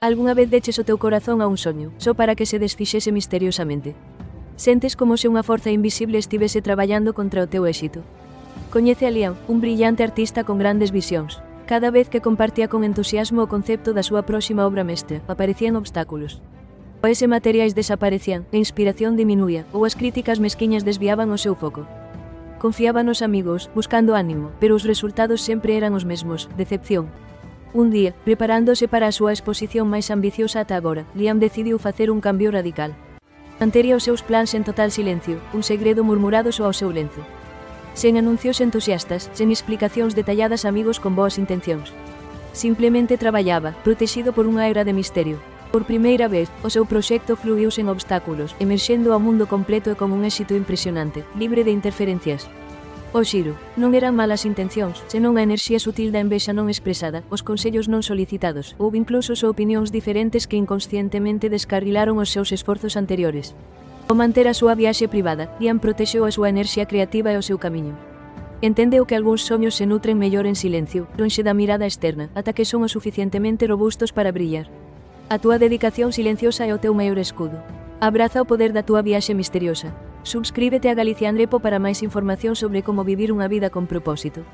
Algunha vez deches o teu corazón a un soño, só para que se desfixese misteriosamente. Sentes como se unha forza invisible estivese traballando contra o teu éxito. Coñece a Liam, un brillante artista con grandes visións. Cada vez que compartía con entusiasmo o concepto da súa próxima obra mestra, aparecían obstáculos. Ou ese materiais desaparecían, a inspiración diminuía, ou as críticas mesquiñas desviaban o seu foco. Confiaba nos amigos, buscando ánimo, pero os resultados sempre eran os mesmos, decepción. Un día, preparándose para a súa exposición máis ambiciosa ata agora, Liam decidiu facer un cambio radical. Mantería os seus plans en total silencio, un segredo murmurado só ao seu lenzo. Sen anuncios entusiastas, sen explicacións detalladas a amigos con boas intencións. Simplemente traballaba, protexido por unha aura de misterio. Por primeira vez, o seu proxecto fluiu sen obstáculos, emerxendo ao mundo completo e con un éxito impresionante, libre de interferencias. O xiro, non eran malas intencións, senón a enerxía sutil da envexa non expresada, os consellos non solicitados, ou incluso opinións diferentes que inconscientemente descarrilaron os seus esforzos anteriores. Ao manter a súa viaxe privada, Liam protexeu a súa enerxía creativa e o seu camiño. Entendeu que algúns soños se nutren mellor en silencio, lonxe da mirada externa, ata que son o suficientemente robustos para brillar. A túa dedicación silenciosa é o teu maior escudo. Abraza o poder da túa viaxe misteriosa. Subscríbete a Galicia Andrepo para máis información sobre como vivir unha vida con propósito.